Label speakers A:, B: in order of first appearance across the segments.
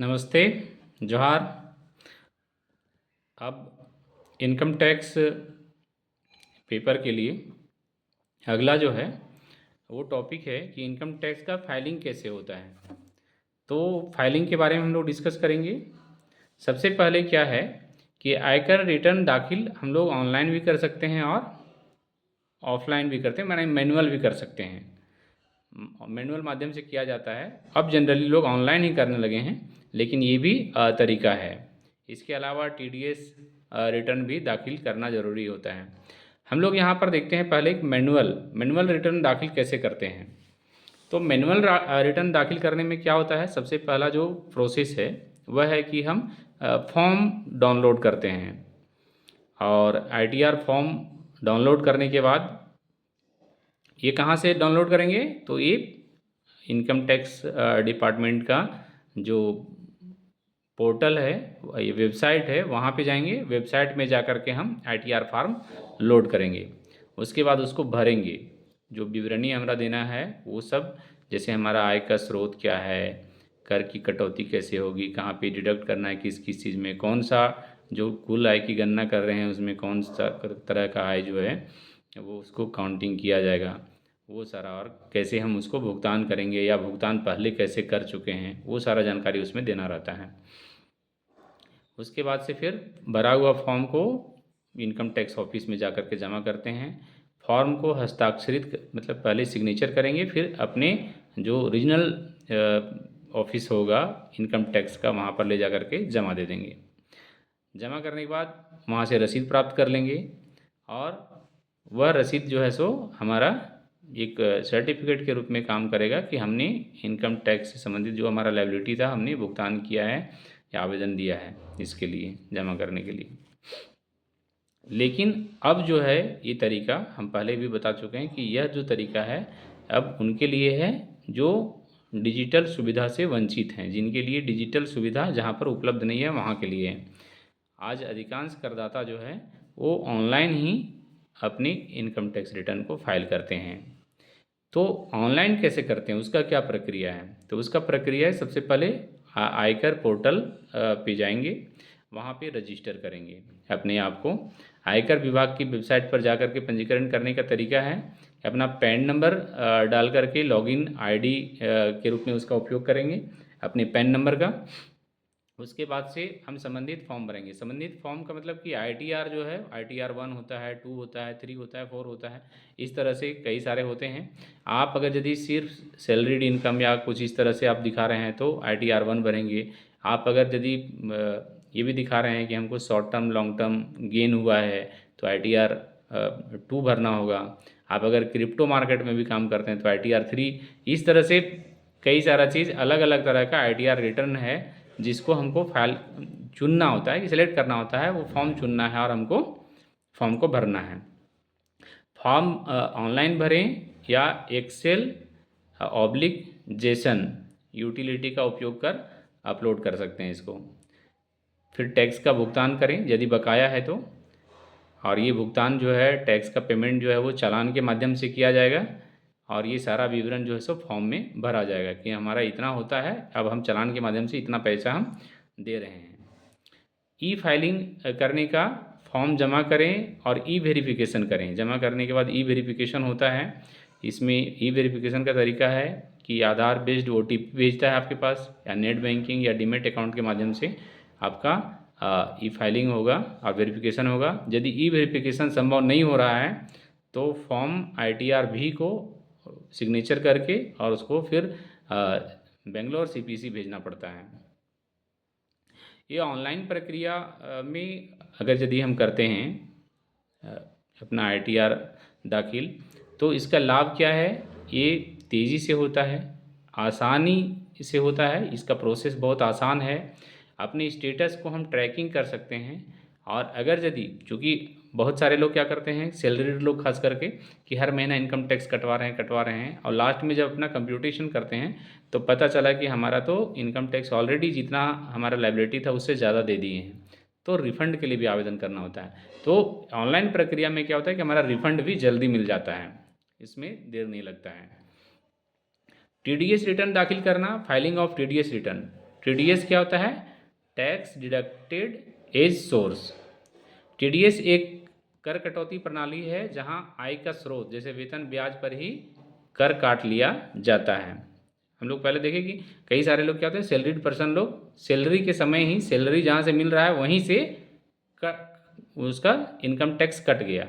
A: नमस्ते। जोहार। अब इनकम टैक्स पेपर के लिए अगला जो है वो टॉपिक है कि इनकम टैक्स का फाइलिंग कैसे होता है। तो फाइलिंग के बारे में हम लोग डिस्कस करेंगे। सबसे पहले क्या है कि आयकर रिटर्न दाखिल हम लोग ऑनलाइन भी कर सकते हैं और ऑफलाइन भी करते हैं, मैंने मैनुअल भी कर सकते हैं। मैनुअल माध्यम से किया जाता है। अब जनरली लोग ऑनलाइन ही करने लगे हैं, लेकिन ये भी तरीका है। इसके अलावा टीडीएस रिटर्न भी दाखिल करना ज़रूरी होता है। हम लोग यहाँ पर देखते हैं पहले एक मैनुअल रिटर्न दाखिल कैसे करते हैं। तो मैनुअल रिटर्न दाखिल करने में क्या होता है, सबसे पहला जो प्रोसेस है वह है कि हम फॉर्म डाउनलोड करते हैं। और आईटीआर फॉर्म डाउनलोड करने के बाद ये कहाँ से डाउनलोड करेंगे, तो ये इनकम टैक्स डिपार्टमेंट का जो पोर्टल है, ये वेबसाइट है, वहाँ पे जाएंगे। वेबसाइट में जा कर के हम आईटीआर फॉर्म लोड करेंगे। उसके बाद उसको भरेंगे। जो विवरणी हमारा देना है वो सब, जैसे हमारा आय का स्रोत क्या है, कर की कटौती कैसे होगी, कहाँ पे डिडक्ट करना है, किस किस चीज़ में, कौन सा जो कुल आय की गणना कर रहे हैं उसमें कौन सा तरह का आय जो है वो उसको काउंटिंग किया जाएगा, वो सारा, और कैसे हम उसको भुगतान करेंगे या भुगतान पहले कैसे कर चुके हैं, वो सारा जानकारी उसमें देना रहता है। उसके बाद से फिर भरा हुआ फॉर्म को इनकम टैक्स ऑफिस में जा कर के जमा करते हैं। फॉर्म को हस्ताक्षरित मतलब पहले सिग्नेचर करेंगे, फिर अपने जो ओरिजिनल ऑफिस होगा इनकम टैक्स का, वहाँ पर ले जा कर के जमा दे देंगे। जमा करने के बाद वहाँ से रसीद प्राप्त कर लेंगे, और वह रसीद जो है सो हमारा एक सर्टिफिकेट के रूप में काम करेगा कि हमने इनकम टैक्स से संबंधित जो हमारा लायबिलिटी था हमने भुगतान किया है या आवेदन दिया है इसके लिए जमा करने के लिए। लेकिन अब जो है ये तरीका हम पहले भी बता चुके हैं कि यह जो तरीका है अब उनके लिए है जो डिजिटल सुविधा से वंचित हैं, जिनके लिए डिजिटल सुविधा जहाँ पर उपलब्ध नहीं है वहाँ के लिए है। आज अधिकांश करदाता जो है वो ऑनलाइन ही अपनी इनकम टैक्स रिटर्न को फाइल करते हैं। तो ऑनलाइन कैसे करते हैं, उसका क्या प्रक्रिया है, तो उसका प्रक्रिया है सबसे पहले आयकर पोर्टल पे जाएंगे, वहाँ पे रजिस्टर करेंगे अपने आप को। आयकर विभाग की वेबसाइट पर जाकर के पंजीकरण करने का तरीका है अपना पैन नंबर डाल करके लॉगिन आईडी के रूप में उसका उपयोग करेंगे अपने पैन नंबर का। उसके बाद से हम संबंधित फॉर्म भरेंगे। संबंधित फॉर्म का मतलब कि आईटीआर जो है, आईटीआर 1 होता है, 2 होता है, 3 होता है, 4 होता है, इस तरह से कई सारे होते हैं। आप अगर यदि सिर्फ सैलरीड इनकम या कुछ इस तरह से आप दिखा रहे हैं तो आईटीआर 1 भरेंगे। आप अगर यदि ये भी दिखा रहे हैं कि हमको short term long term gain हुआ है तो आईटीआर 2 भरना होगा। आप अगर क्रिप्टो मार्केट में भी काम करते हैं तो आईटीआर 3। इस तरह से कई सारा चीज़ अलग अलग तरह का आईटीआर रिटर्न है जिसको हमको फाइल चुनना होता है कि सिलेक्ट करना होता है, वो फॉर्म चुनना है और हमको फॉर्म को भरना है। फॉर्म ऑनलाइन भरें या एक्सेल ऑब्लिक जेसन यूटिलिटी का उपयोग कर अपलोड कर सकते हैं इसको। फिर टैक्स का भुगतान करें यदि बकाया है तो, और ये भुगतान जो है टैक्स का पेमेंट जो है वो चालान के माध्यम से किया जाएगा, और ये सारा विवरण जो है सो फॉर्म में भरा जाएगा कि हमारा इतना होता है, अब हम चालान के माध्यम से इतना पैसा हम दे रहे हैं। ई फाइलिंग करने का फॉर्म जमा करें और ई वेरिफिकेशन करें। जमा करने के बाद ई वेरिफिकेशन होता है। इसमें ई वेरिफिकेशन का तरीका है कि आधार बेस्ड ओटीपी भेजता है आपके पास, या नेट बैंकिंग या डीमेट अकाउंट के माध्यम से आपका ई फाइलिंग होगा और वेरिफिकेशन होगा। यदि ई वेरिफिकेशन संभव नहीं हो रहा है तो फॉर्म आईटीआर भी को सिग्नेचर करके और उसको फिर बेंगलोर सीपीसी भेजना पड़ता है। ये ऑनलाइन प्रक्रिया में अगर यदि हम करते हैं अपना आईटीआर दाखिल, तो इसका लाभ क्या है, ये तेज़ी से होता है, आसानी से होता है, इसका प्रोसेस बहुत आसान है। अपने स्टेटस को हम ट्रैकिंग कर सकते हैं। और अगर यदि, चूँकि बहुत सारे लोग क्या करते हैं, सैलरीड लोग खास करके, कि हर महीना इनकम टैक्स कटवा रहे हैं और लास्ट में जब अपना कंप्यूटेशन करते हैं तो पता चला कि हमारा तो इनकम टैक्स ऑलरेडी जितना हमारा लायबिलिटी था उससे ज़्यादा दे दिए हैं, तो रिफ़ंड के लिए भी आवेदन करना होता है। तो ऑनलाइन प्रक्रिया में क्या होता है कि हमारा रिफ़ंड भी जल्दी मिल जाता है, इसमें देर नहीं लगता है। टीडीएस रिटर्न दाखिल करना, filing of TDS return. TDS क्या होता है? Tax deducted as source. TDS एक कर कटौती प्रणाली है जहां आय का स्रोत जैसे वेतन ब्याज पर ही कर काट लिया जाता है। हम लोग पहले देखें कि कई सारे लोग क्या होते हैं, सैलरीड पर्सन लोग सैलरी के समय ही सैलरी जहाँ से मिल रहा है वहीं से उसका इनकम टैक्स कट गया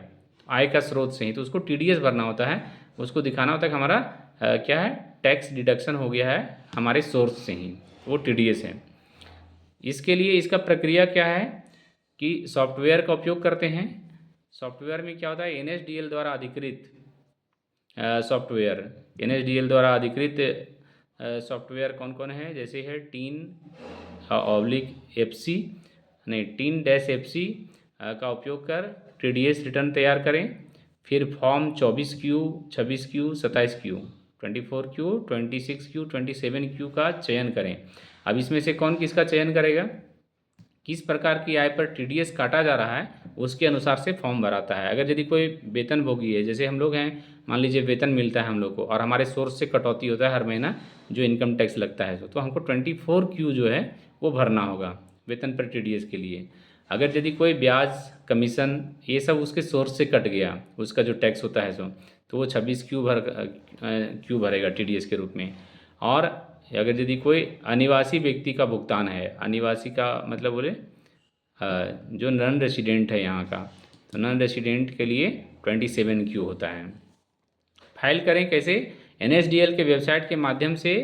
A: आय का स्रोत से ही, तो उसको TDS भरना होता है। उसको दिखाना होता है कि हमारा क्या है, टैक्स डिडक्शन हो गया है हमारे सोर्स से ही, वो TDS है। इसके लिए इसका प्रक्रिया क्या है कि सॉफ्टवेयर का उपयोग करते हैं। सॉफ्टवेयर में क्या होता है, NSDL द्वारा अधिकृत सॉफ्टवेयर, NSDL द्वारा अधिकृत सॉफ्टवेयर कौन कौन है, जैसे है TIN/FC नहीं TIN-FC का उपयोग कर TDS रिटर्न तैयार करें। फिर form 24Q, 26Q, 27Q, 24Q, 26Q, 27Q का चयन करें। अब इसमें से कौन किसका चयन करेगा, किस प्रकार की आय पर TDS काटा जा रहा है उसके अनुसार से फॉर्म भराता है। अगर यदि कोई वेतनभोगी है, जैसे हम लोग हैं, मान लीजिए वेतन मिलता है हम लोग को और हमारे सोर्स से कटौती होता है हर महीना जो इनकम टैक्स लगता है, तो हमको 24Q जो है वो भरना होगा वेतन पर TDS के लिए। अगर यदि कोई ब्याज, कमीशन ये सब उसके सोर्स से कट गया, उसका जो टैक्स होता है तो वो 26Q भरेगा TDS के रूप में। और अगर यदि कोई अनिवासी व्यक्ति का भुगतान है, अनिवासी का मतलब बोले जो नॉन रेसिडेंट है यहाँ का, तो नॉन रेसिडेंट के लिए 27Q होता है। फाइल करें कैसे, NSDL के वेबसाइट के माध्यम से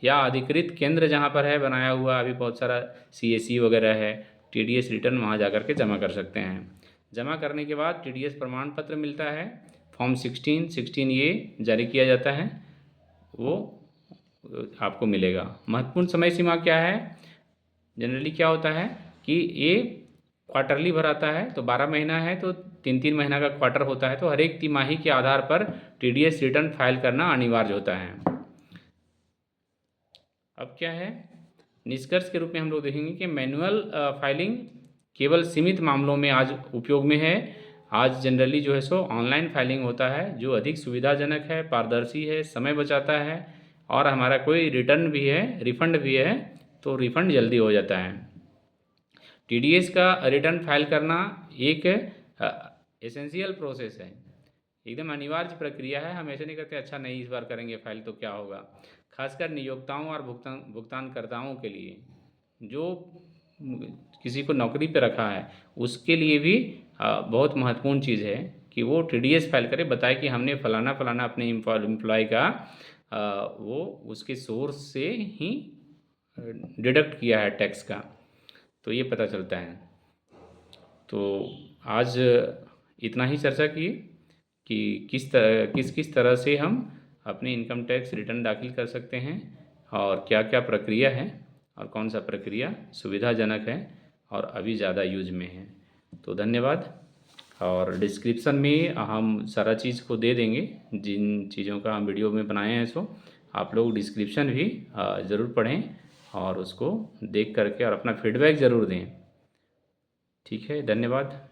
A: या अधिकृत केंद्र जहाँ पर है बनाया हुआ, अभी बहुत सारा CSE वगैरह है, TDS रिटर्न वहाँ जा कर के जमा कर सकते हैं। जमा करने के बाद TDS प्रमाण पत्र मिलता है, फॉर्म 16A जारी किया जाता है, वो आपको मिलेगा। महत्वपूर्ण समय सीमा क्या है, जनरली क्या होता है कि ये क्वार्टरली भराता है, तो 12 महीना है तो 3-3 महीना का क्वार्टर होता है, तो हर एक तिमाही के आधार पर TDS रिटर्न फाइल करना अनिवार्य होता है। अब क्या है, निष्कर्ष के रूप में हम लोग देखेंगे कि मैनुअल फाइलिंग केवल सीमित मामलों में आज उपयोग में है। आज जनरली जो है सो ऑनलाइन फाइलिंग होता है जो अधिक सुविधाजनक है, पारदर्शी है, समय बचाता है और हमारा कोई रिटर्न भी है, रिफंड भी है तो रिफंड जल्दी हो जाता है। TDS का रिटर्न फाइल करना एक एसेंशियल प्रोसेस है, एकदम अनिवार्य प्रक्रिया है। हम ऐसे नहीं करते अच्छा नहीं इस बार करेंगे फाइल तो क्या होगा, खासकर नियोक्ताओं और भुगतानकर्ताओं के लिए, जो किसी को नौकरी पे रखा है उसके लिए भी बहुत महत्वपूर्ण चीज़ है कि वो TDS फाइल करे, बताए कि हमने फलाना फलाना अपने एम्प्लॉय का वो उसके सोर्स से ही डिडक्ट किया है टैक्स का, तो ये पता चलता है। तो आज इतना ही चर्चा की कि किस तरह से हम अपने इनकम टैक्स रिटर्न दाखिल कर सकते हैं और क्या क्या प्रक्रिया है और कौन सा प्रक्रिया सुविधाजनक है और अभी ज़्यादा यूज में है। तो धन्यवाद। और डिस्क्रिप्शन में हम सारा चीज़ को दे देंगे, जिन चीज़ों का हम वीडियो में बनाए हैं सो आप लोग डिस्क्रिप्शन भी ज़रूर पढ़ें और उसको देख करके और अपना फीडबैक ज़रूर दें। ठीक है, धन्यवाद।